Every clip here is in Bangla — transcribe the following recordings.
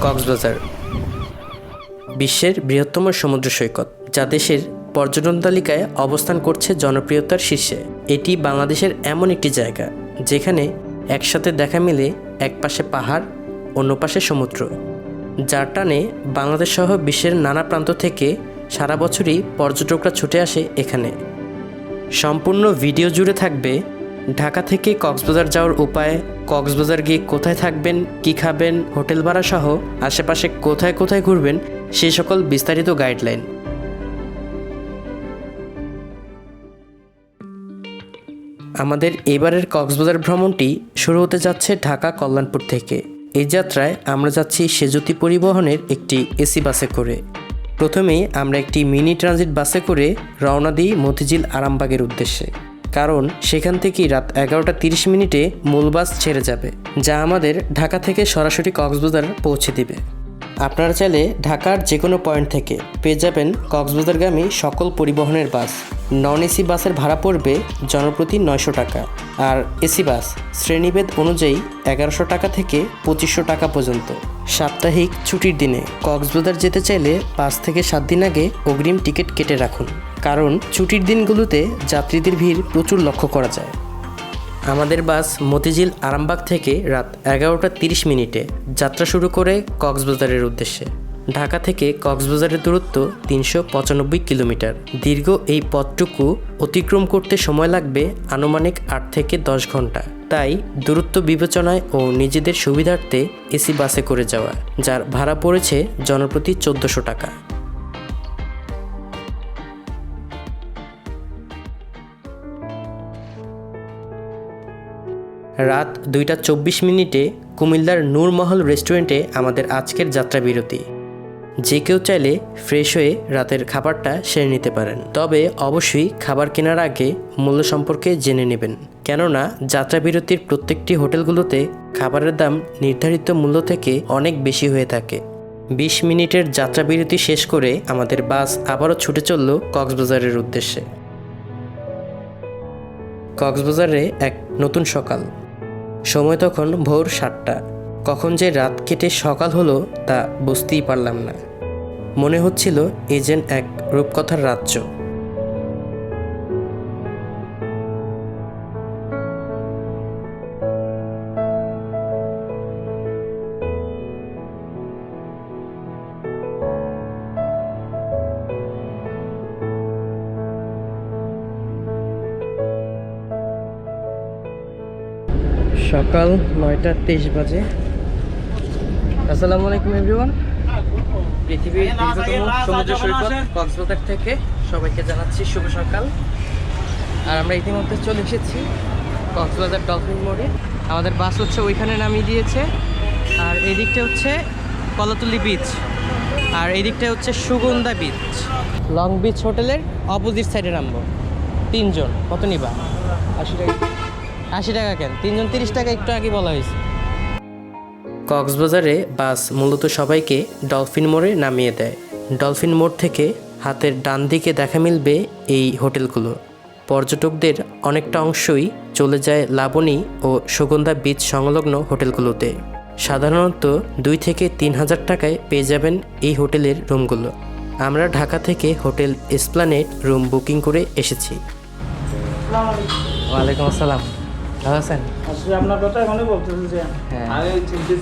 কক্সবাজার বিশ্বের বৃহত্তম সমুদ্র সৈকত, যা দেশের পর্যটন তালিকায় অবস্থান করছে জনপ্রিয়তার শীর্ষে। এটি বাংলাদেশের এমন একটি জায়গা যেখানে একসাথে দেখা মিলে এক পাশে পাহাড়, অন্য পাশে সমুদ্র, যার টানে বাংলাদেশ সহ বিশ্বের নানা প্রান্ত থেকে সারা বছরই পর্যটকরা ছুটে আসে এখানে। সম্পূর্ণ ভিডিও জুড়ে থাকবে ঢাকা থেকে কক্সবাজার যাওয়ার উপায়, কক্সবাজার গিয়ে কোথায় থাকবেন, কী খাবেন, হোটেল ভাড়া সহ আশেপাশে কোথায় কোথায় ঘুরবেন সেই সকল বিস্তারিত গাইডলাইন। আমাদের এবারের কক্সবাজার ভ্রমণটি শুরু হতে যাচ্ছে ঢাকা কল্যাণপুর থেকে। এই যাত্রায় আমরা যাচ্ছি সেজুতি পরিবহনের একটি এসি বাসে করে। প্রথমেই আমরা একটি মিনি ট্রানজিট বাসে করে রওনা দিই মতিঝিল আরামবাগের উদ্দেশ্যে, কারণ সেখান থেকেই রাত 11:30 মূল বাস ছেড়ে যাবে, যা আমাদের ঢাকা থেকে সরাসরি কক্সবাজার পৌঁছে দিবে। আপনারা চাইলে ঢাকার যে কোনো পয়েন্ট থেকে পেয়ে যাবেন কক্সবাজারগামী সকল পরিবহনের বাস। নন এসি বাসের ভাড়া পড়বে জনপ্রতি 900 টাকা, আর এসি বাস শ্রেণীভেদ অনুযায়ী 1100 টাকা থেকে 2500 টাকা পর্যন্ত। সাপ্তাহিক ছুটির দিনে কক্সবাজার যেতে চাইলে 5 থেকে 7 দিন আগে অগ্রিম টিকিট কেটে রাখুন, কারণ ছুটির দিনগুলোতে যাত্রীদের ভিড় প্রচুর লক্ষ্য করা যায়। আমাদের বাস মতিঝিল আরামবাগ থেকে রাত 11:30 যাত্রা শুরু করে কক্সবাজারের উদ্দেশ্যে। ঢাকা থেকে কক্সবাজারের দূরত্ব 395 কিলোমিটার। দীর্ঘ এই পথটুকু অতিক্রম করতে সময় লাগবে আনুমানিক 8 থেকে 10 ঘন্টা। তাই দূরত্ব বিবেচনায় ও নিজেদের সুবিধার্থে এসি বাসে করে যাওয়া, যার ভাড়া পড়েছে জনপ্রতি 1400 টাকা। রাত 2:24 কুমিল্লার নূরমহল রেস্টুরেন্টে আমাদের আজকের যাত্রা বিরতি। যে কেউ চাইলে ফ্রেশ হয়ে রাতের খাবারটা সেরে নিতে পারেন, তবে অবশ্যই খাবার কেনার আগে মূল্য সম্পর্কে জেনে নেবেন, কেননা যাত্রা বিরতির প্রত্যেকটি হোটেলগুলোতে খাবারের দাম নির্ধারিত মূল্য থেকে অনেক বেশি হয়ে থাকে। 20 মিনিটের যাত্রা বিরতি শেষ করে আমাদের বাস আবারও ছুটে চলল কক্সবাজারের উদ্দেশ্যে। কক্সবাজারে এক নতুন সকাল। সময় তখন ভোর 7টা। কখন যে রাত কেটে সকাল হলো তা বুঝতেই পারলাম না। মনে হচ্ছিল এ যেন এক রূপকথার রাজ্য। সকাল 9:23 বাজে। আসসালামু আলাইকুম এভরিওয়ান। পৃথিবীর দীর্ঘতম সমুদ্র সৈকত কক্সবাজার থেকে সবাইকে জানাচ্ছি শুভ সকাল। আর আমরা ইতিমধ্যে চলে এসেছি কক্সবাজার ডলফিন মোড়ে। আমাদের বাস হচ্ছে ওইখানে নামিয়ে দিয়েছে, আর এই দিকটা হচ্ছে কলাতলি বিচ, আর এই দিকটা হচ্ছে সুগন্ধা বিচ। লং বিচ হোটেলের অপোজিট সাইডে নামবো। 3 জন কত নিবা? 80 টাকা। 80 টাকা কেন? 3 জন 30 টাকা একটু আগে বলা হয়েছে। কক্সবাজারে বাস মূলত সবাইকে ডলফিন মোড়ে নামিয়ে দেয়। ডলফিন মোড় থেকে হাতের ডান দিকে দেখা মিলবে এই হোটেলগুলো। পর্যটকদের অনেকটা অংশই চলে যায় লাবণী ও সুগন্ধা বিচ সংলগ্ন হোটেলগুলোতে। সাধারণত 2 থেকে 3 হাজার টাকায় পেয়ে যাবেন এই হোটেলের রুমগুলো। আমরা ঢাকা থেকে হোটেল এসপ্লানেড রুম বুকিং করে এসেছি। ওয়ালাইকুম আসসালাম। ভালো আছেন? আসলে আপনার কথা মনে বলতেছেন যে আমি চিন্তিত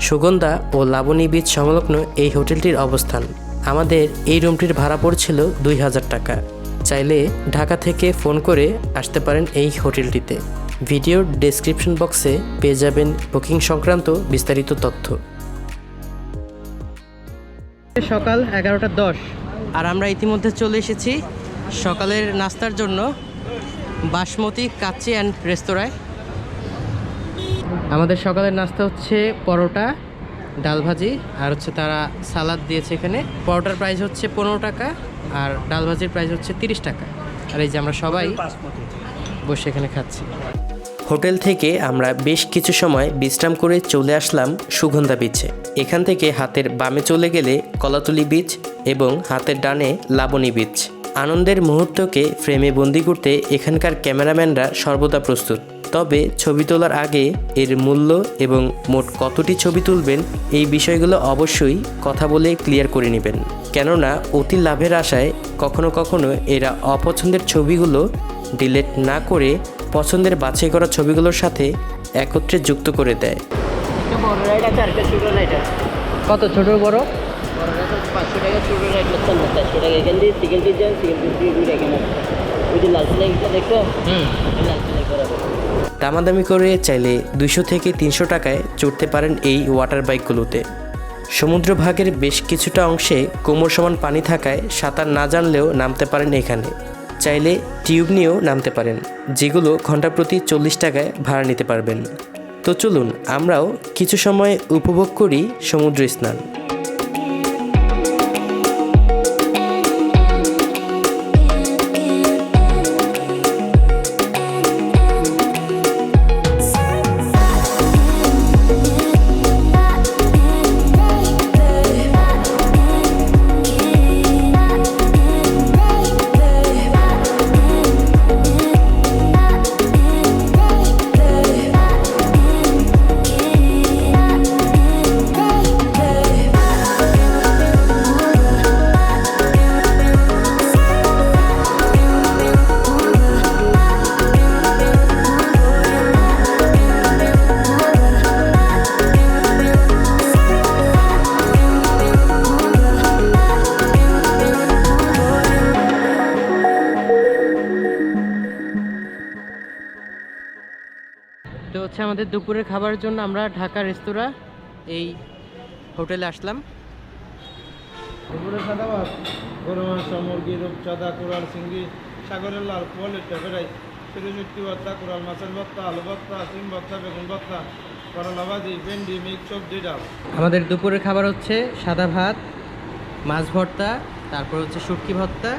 সুগন্ধা ও লাবণী বিচ সংলগ্ন এই হোটেলটির অবস্থান। আমাদের এই রুমটির ভাড়া পড়ছিল 2000 টাকা। চাইলে ঢাকা থেকে ফোন করে আসতে পারেন এই হোটেলটিতে। ভিডিওর ডেসক্রিপশন বক্সে পেয়ে যাবেন বুকিং সংক্রান্ত বিস্তারিত তথ্য। সকাল 11:10 আর আমরা ইতিমধ্যে চলে এসেছি সকালের নাস্তার জন্য বাসমতি কাচ্চি অ্যান্ড রেস্তোরাঁয়। আমাদের সকালের নাস্তা হচ্ছে পরোটা, ডাল ভাজি, আর হচ্ছে তারা সালাদ দিয়েছে এখানে। পরোটার প্রাইস হচ্ছে 15 টাকা আর ডাল ভাজির প্রাইস হচ্ছে 30 টাকা। আর এই যে আমরা সবাই বসে এখানে খাচ্ছি। হোটেল থেকে আমরা বেশ কিছু সময় বিশ্রাম করে চলে আসলাম সুগন্ধা বিচে। এখান থেকে হাতের বামে চলে গেলে কলাতলি বিচ এবং হাতের ডানে লাবণী বিচ। আনন্দের মুহূর্তকে ফ্রেমে বন্দি করতে এখানকার ক্যামেরাম্যানরা সর্বদা প্রস্তুত। তবে ছবি তোলার আগে এর মূল্য এবং মোট কতটি ছবি তুলবেন এই বিষয়গুলো অবশ্যই কথা বলে ক্লিয়ার করে নেবেন, কেননা অতি লাভের আশায় কখনো কখনো এরা অপছন্দের ছবিগুলো ডিলিট না করে পছন্দের বাছাই করা ছবিগুলোর সাথে একত্রে যুক্ত করে দেয়। কত ছোট বড়? 500 টাকা ছোট রাইড হচ্ছে না, 400 টাকা এখান দিয়ে সিঙ্গেল পিস যান, সিঙ্গেল পিস দিয়ে দুই টাকা নেন। ওই যে লাল সিলাইটা দেখো, লাল সিলাই করা দামাদামি করে চাইলে 200 থেকে 300 টাকায় চড়তে পারেন এই ওয়াটার বাইকগুলোতে। সমুদ্রভাগের বেশ কিছুটা অংশে কোমর সমান পানি থাকায় সাঁতার না জানলেও নামতে পারেন এখানে। চাইলে টিউব নিয়েও নামতে পারেন, যেগুলো ঘন্টা প্রতি 40 টাকায় ভাড়া নিতে পারবেন। তো চলুন আমরাও কিছু সময় উপভোগ করি সমুদ্র স্নান। তো হচ্ছে আমাদের দুপুরের খাবারের জন্য আমরা ঢাকা রেস্তোরাঁ এই হোটেলে আসলাম। দুপুরে সাদা ভাত, গরু মাংস, মুরগি, রূপচাঁদা, কোরাল, চিংড়ি, সাগরের লাল, পোয়ালের ট্যাপেরাই, শুটকি ভর্তা, কোরাল মাছের ভর্তা, আলু ভর্তা, সিম ভর্তা, বেগুন ভর্তা, করলা ভাজি, ভেন্ডি, মিক্স সবজি, ডাল। আমাদের দুপুরের খাবার হচ্ছে সাদা ভাত, মাছ ভর্তা, তারপর হচ্ছে শুটকি ভর্তা,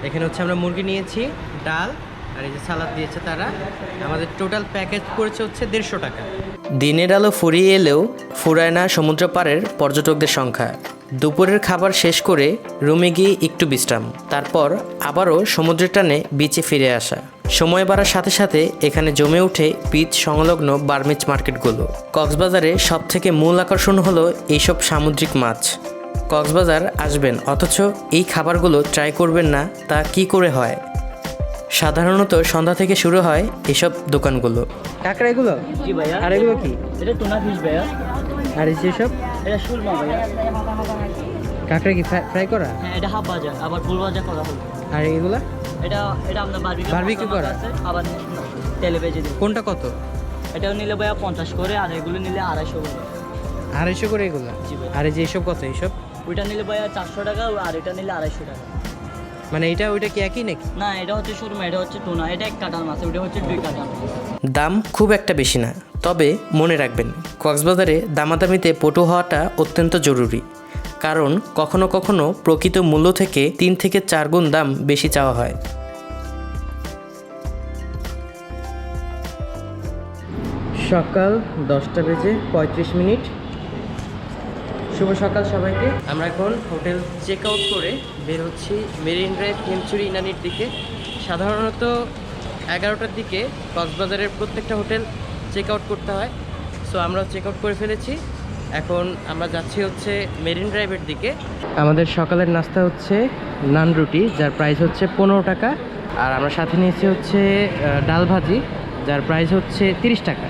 এখানে হচ্ছে আমরা মুরগি নিয়েছি, ডাল আর এই যে সালাদ দিয়েছে তারা। আমাদের টোটাল প্যাকেজ পড়েছে হচ্ছে 150 টাকা। দিনের আলো ফুরিয়ে এলেও ফুরায় না সমুদ্র পাড়ের পর্যটকদের সংখ্যা। দুপুরের খাবার শেষ করে রুমে গিয়ে একটু বিশ্রাম, তারপর আবারও সমুদ্রের টানে বিচে ফিরে আসা। সময় বাড়ার সাথে সাথে এখানে জমে ওঠে বিচ সংলগ্ন বার্মিজ মার্কেটগুলো। কক্সবাজারে সবথেকে মূল আকর্ষণ হলো এইসব সামুদ্রিক মাছ। কক্সবাজার আসবেন অথচ এই খাবারগুলো ট্রাই করবেন না, তা কি করে হয়? সাধারণত সন্ধ্যা থেকে শুরু হয় এসব দোকানগুলো। কাঁকড়া এগুলো? জি ভাইয়া। আর এগুলো কি? এটা টুনা ফিশ ভাইয়া। আর এই যেসব? এটা সুরমা ভাইয়া। কাঁকড়া কি ফ্রাই করা? হ্যাঁ, এটা হাফ ভাজা, আবার ফুল ভাজা করা হবে। আর এগুলা? এটা আমরা বারবিকিউ করা আছে, আবার তেলে ভেজে দিই। কোনটা কত? এটাও নিলে ভাইয়া 50 করে, আর এগুলো নিলে 250 করে। 250 করে এগুলো? জি ভাই। আর এই যে এসব কত? এইসব? ওইটা নিলে ভাইয়া 400 টাকা, আর এটা নিলে 250 টাকা। মানে এটা ওইটা কি একই নাকি? না, এটা হচ্ছে সুরমা, এটা হচ্ছে টুনা, এটা 1 কাটার মাছ, ওটা হচ্ছে 2 কাটার মাছ। দাম খুব একটা বেশি না, তবে মনে রাখবেন কক্সবাজারে দামাদামিতে পটু হওয়াটা অত্যন্ত জরুরি, কারণ কখনো কখনো প্রকৃত মূল্য থেকে 3 থেকে 4 গুণ দাম বেশি চাওয়া হয়। সকাল 10টা বেজে 35 মিনিট। শুভ সকাল সবাইকে। আমরা এখন হোটেল চেক আউট করে বের হচ্ছি মেরিন ড্রাইভ হিমছড়ি ইনানির দিকে। সাধারণত 11টার দিকে কক্সবাজারের প্রত্যেকটা হোটেল চেক আউট করতে হয়, সো আমরা চেক আউট করে ফেলেছি। এখন আমরা যাচ্ছি হচ্ছে মেরিন ড্রাইভের দিকে। আমাদের সকালের নাস্তা হচ্ছে নান রুটি, যার প্রাইস হচ্ছে 15 টাকা, আর আমরা সাথে নিয়েছি হচ্ছে ডাল ভাজি, যার প্রাইস হচ্ছে 30 টাকা।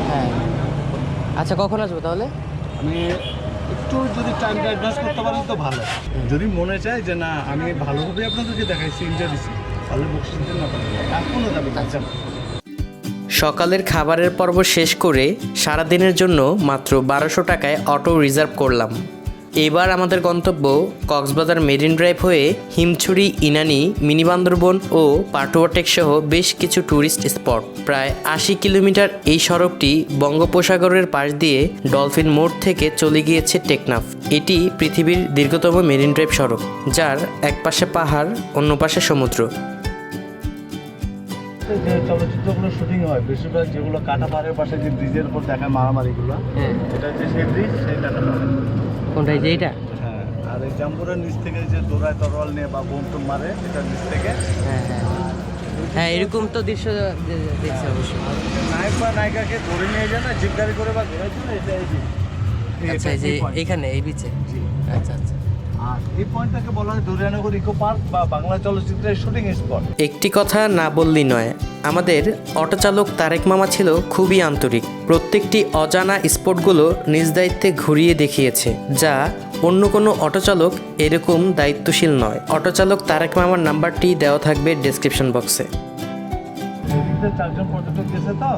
হ্যাঁ, আচ্ছা কখন আসবো তাহলে? আমি একটু যদি টাইমটা অ্যাডভান্স করতে পারেন তো ভালো। যদি মনে চায় যে না আমি ভালোভাবে আপনাদেরকে দেখাইছি, এনজয় দিচ্ছি, তাহলে বকশিস দিতে না পারেন, এখনও দাবি আচ্ছা। সকালের খাবারের পর্ব শেষ করে সারাদিনের জন্য মাত্র 1200 টাকায় অটো রিজার্ভ করলাম। এবার আমাদের গন্তব্য কক্সবাজার মেরিন ড্রাইভ হয়ে হিমছড়ি, ইনানি, মিনি বান্দরবন ও পাটুয়াটেক সহ বেশ কিছু ট্যুরিস্ট স্পট। প্রায় 80 কিলোমিটার এই সড়কটি বঙ্গোপসাগরের পাশ দিয়ে ডলফিন মোড় থেকে চলে গিয়েছে টেকনাফ। এটি পৃথিবীর দীর্ঘতম মেরিন ড্রাইভ সড়ক, যার এক পাশে পাহাড়, অন্য পাশে সমুদ্র। বাংলাদেশে যে চলচ্চিত্রগুলো শুটিং হয় বেশিরভাগ যেগুলো কাটা পাহাড়ের পাশে যে ব্রিজের উপর দেখায় মারামারিগুলো, এটা হচ্ছে সেই ব্রিজ, সেই কাটা পাহাড়। কোনটা যে এটা? হ্যাঁ, আর এই জাম্বুরের নিচ থেকে যে দৌড়ায় তরোয়াল নিয়ে বা বোম টোম মারে, এটার নিচ থেকে। হ্যাঁ হ্যাঁ হ্যাঁ, এরকম তো দৃশ্য দেখছি অবশ্যই। নায়ক বা নায়িকাকে ধরে নিয়ে যায় না জিপ গাড়ি করে বা ঘোরাচ্ছিল, এটা এই যে। আচ্ছা, এই যে এখানে এই বিচে। জি। আচ্ছা আচ্ছা। আর এই পয়েন্টটাকে বলা হয় দরিয়ানগর ইকো পার্ক বা বাংলা চলচ্চিত্রের শুটিং স্পট। একটি কথা না বললেই নয়, আমাদের অটোচালক তারেক মামা ছিল খুবই আন্তরিক। প্রত্যেকটি অজানা স্পটগুলো নিজ দায়িত্বে ঘুরিয়ে দেখিয়েছে, যা অন্য কোনো অটোচালক এরকম দায়িত্বশীল নয়। অটোচালক তারেক মামার নাম্বারটি দেওয়া থাকবে ডেসক্রিপশন বক্সে। এদিকে 4 জন পর্যটক গেছে তো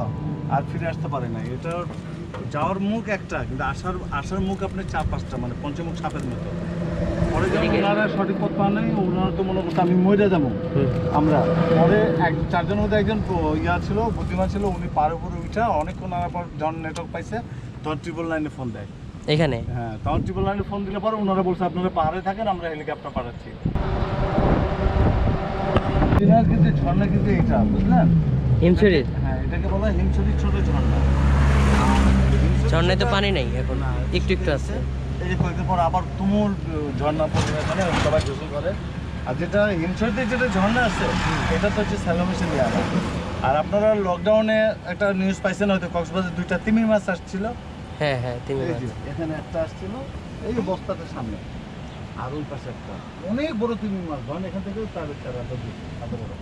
আর ফিরে আসতে পারে না। এটা যাওয়ার মুখ একটা, কিন্তু আসার মুখ আপনি 4-5টা, মানে পঞ্চমুখ সাপের মতো। পরে যখন ওনারা সঠিক পথ পান নাই, ওনারা তো মনে করতো আমি মরে যাবো আমরা। পরে 4 জনের মধ্যে একজন ইয়া ছিল, বুদ্ধিমান ছিল, উনি পার উপরে উঠা অনেকক্ষণ আনার পর যখন নেটওয়ার্ক পাইছে তখন 999 ফোন দেয় এখানে। হ্যাঁ, তখন 999 ফোন দিলে পরে ওনারা বলছে আপনারা পাহাড়ে থাকেন, আমরা হেলিকপ্টার পাঠাচ্ছি। কিন্তু ঝর্ণা কিন্তু এইটা, বুঝলেন? হিমছড়ি? হ্যাঁ, এটাকে বলা হয় হিমছড়ির ছোট ঝর্ণা। ঝর্ণায় তো পানি নেই এখন, একটু একটু আছে। এই যে কয়েকদিন পর আবার তুমুল ঝর্ণা পড়ে, মানে সবাই গোসল করে। আর যেটা হিমছড়িতে যেটা ঝর্ণা আছে, এটা তো হচ্ছে স্যালোমেশন দেওয়া। আর আপনারা লকডাউনে একটা নিউজ পাইছেন হয়তো, কক্সবাজার 2টা তিমি মাছ আসছিল। হ্যাঁ হ্যাঁ, তিমি মাছ। এখানে একটা আসছিল এই বস্তাটার সামনে, আর ওই পাশে একটা অনেক বড় তিমি মাছ, ধরেন এখান থেকে তার এত বড়।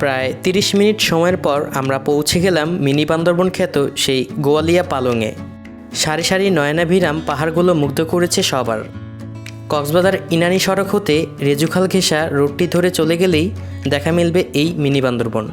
প্রায় 30 মিনিট সময়ের পর আমরা পৌঁছে গেলাম মিনি বান্দরবন খ্যাত সেই গোয়ালিয়া পালংয়ে। সারি সারি নয়নাভিরাম পাহাড়গুলো মুগ্ধ করেছে সবার। কক্সবাজার ইনানি সড়ক হতে রেজুখাল ঘেঁষা রোডটি ধরে চলে গেলেই দেখা মিলবে এই মিনি বান্দরবন।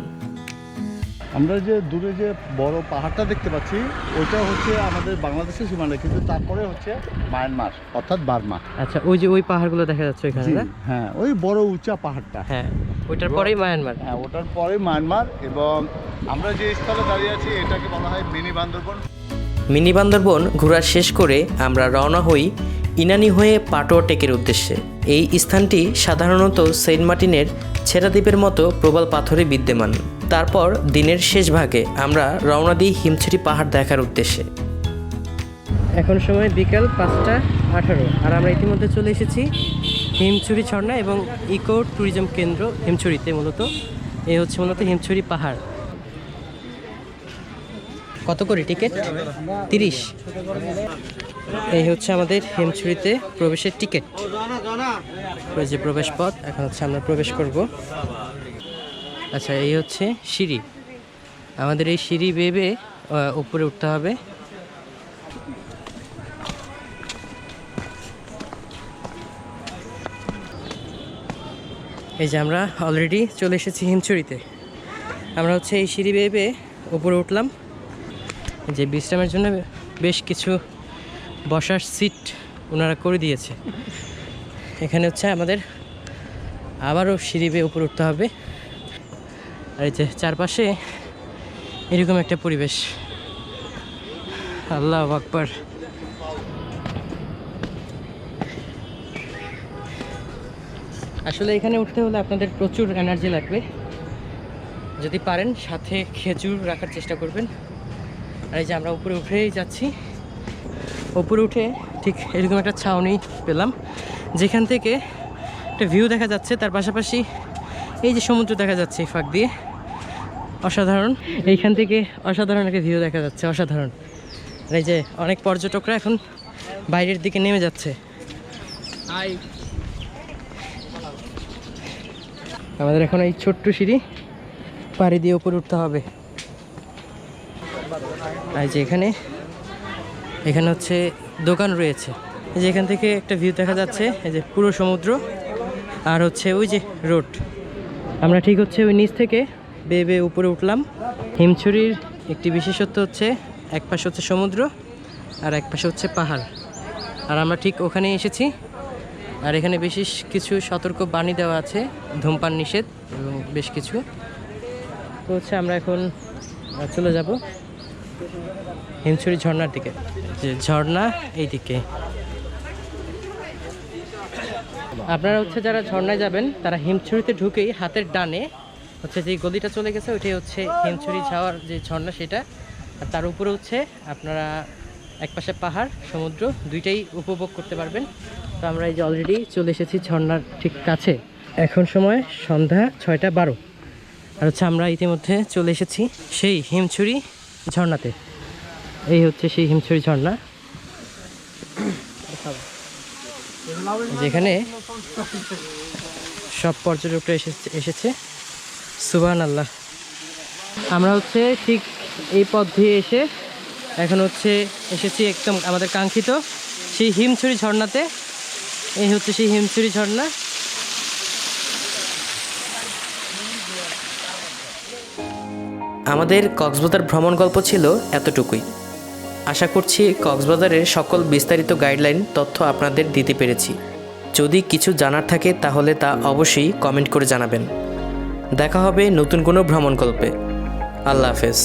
আমরা যে দূরে যে বড় পাহাড়টা দেখতে পাচ্ছি, ওইটা হচ্ছে আমাদের বাংলাদেশের সীমানা, কিন্তু তারপরে হচ্ছে মায়ানমার, অর্থাৎ বার্মা। আচ্ছা, ওই যে ওই পাহাড়গুলো দেখা যাচ্ছে ওইখানে না? হ্যাঁ, ওই বড় উঁচা পাহাড়টা। হ্যাঁ, ওইটার পরেই মায়ানমার। হ্যাঁ, ওটার পরে মায়ানমার। এবং আমরা যে স্থলে দাঁড়িয়ে আছি এটাকে বলা হয় মিনি বান্দরবন। মিনি বান্দরবন ঘোরা শেষ করে আমরা রওনা হই ইনানি হয়ে পাটোয়া টেকের উদ্দেশ্যে। এই স্থানটি সাধারণত সেন্ট মার্টিনের ছেড়া দ্বীপের মতো প্রবাল পাথরে বিদ্যমান। তারপর দিনের শেষ ভাগে আমরা রওনা দিই হিমছড়ি পাহাড় দেখার উদ্দেশ্যে। এখন সময় বিকাল 5:18, আর আমরা ইতিমধ্যে চলে এসেছি হিমছড়ি ঝর্ণা এবং ইকো ট্যুরিজম কেন্দ্র হিমছড়িতে। মূলত এই হচ্ছে মূলত হিমছড়ি পাহাড়। কত করে টিকিট? 30। এই হচ্ছে আমাদের হিমছড়িতে প্রবেশের টিকিট। ওই যে প্রবেশ পথ, এখন হচ্ছে আমরা প্রবেশ করব। আচ্ছা, এই হচ্ছে সিঁড়ি। আমাদের এই সিঁড়ি বেয়ে উপরে উঠতে হবে। এই যে আমরা অলরেডি চলে এসেছি হিমছড়িতে। আমরা হচ্ছে এই সিঁড়ি বেয়ে উপরে উঠলাম। যে বিশ্রামের জন্য বেশ কিছু বসার সিট ওনারা করে দিয়েছে। এখানে হচ্ছে আমাদের আবারও সিঁড়ি বেয়ে উপরে উঠতে হবে। আর এই যে চারপাশে এরকম একটা পরিবেশ, আল্লাহু আকবার। আসলে এখানে উঠতে হলে আপনাদের প্রচুর এনার্জি লাগবে। যদি পারেন সাথে খেজুর রাখার চেষ্টা করবেন। আর এই যে আমরা উপরে উঠেই যাচ্ছি। উপরে উঠে ঠিক এরকম একটা ছাউনি পেলাম, যেখান থেকে একটা ভিউ দেখা যাচ্ছে। তার পাশাপাশি এই যে সমুদ্র দেখা যাচ্ছে ফাঁক দিয়ে, অসাধারণ। এইখান থেকে অসাধারণ একটা ভিউ দেখা যাচ্ছে, অসাধারণ। আর এই যে অনেক পর্যটকরা এখন বাইরের দিকে নেমে যাচ্ছে। আমাদের এখন এই ছোট্ট সিঁড়ি পাড়ি দিয়ে উপরে উঠতে হবে। আর যে এখানে হচ্ছে দোকান রয়েছে। এই যে এখান থেকে একটা ভিউ দেখা যাচ্ছে, এই যে পুরো সমুদ্র, আর হচ্ছে ওই যে রোড। আমরা ঠিক হচ্ছে ওই নিচ থেকে বেয়ে উপরে উঠলাম। হিমছড়ির একটি বিশেষত্ব হচ্ছে এক পাশে হচ্ছে সমুদ্র আর এক পাশে হচ্ছে পাহাড়। আর আমরা ঠিক ওখানে এসেছি। আর এখানে বিশেষ কিছু সতর্ক বাণী দেওয়া আছে, ধূমপান নিষেধ এবং বেশ কিছু। তো হচ্ছে আমরা এখন চলে যাব হিমছড়ি ঝর্ণার দিকে। যে ঝর্ণা এই দিকে। আপনারা হচ্ছে যারা ঝর্ণায় যাবেন তারা হিমছড়িতে ঢুকেই হাতের ডানে হচ্ছে যে গদিটা চলে গেছে ওইটাই হচ্ছে হিমছড়ি যাওয়ার যে ঝর্ণা সেটা, আর তার উপরে হচ্ছে আপনারা একপাশে পাহাড় সমুদ্র দুইটাই উপভোগ করতে পারবেন। তো আমরা এই যে অলরেডি চলে এসেছি ঝর্ণার ঠিক কাছে। এখন সময় সন্ধ্যা 6:12, আর হচ্ছে আমরা ইতিমধ্যে চলে এসেছি সেই হিমছড়ি ঝর্ণাতে। এই হচ্ছে সেই হিমছড়ি ঝর্ণা, যেখানে সব পর্যটকরা এসেছে। সুবহানাল্লাহ। আমরা হচ্ছে ঠিক এই পথ দিয়ে এখন হচ্ছে এসেছি একদম আমাদের কাঙ্ক্ষিত সেই হিমছড়ি ঝর্ণাতে। এই হচ্ছে সেই হিমছড়ি ঝর্ণা। আমাদের কক্সবাজার ভ্রমণ গল্প ছিল এতটুকুই। আশা করছি কক্সবাজারের সকল বিস্তারিত গাইডলাইন তথ্য আপনাদের দিতে পেরেছি। যদি কিছু জানার থাকে তাহলে তা অবশ্যই কমেন্ট করে জানাবেন। দেখা হবে নতুন কোনো ভ্রমণ গল্পে। আল্লাহ হাফেজ।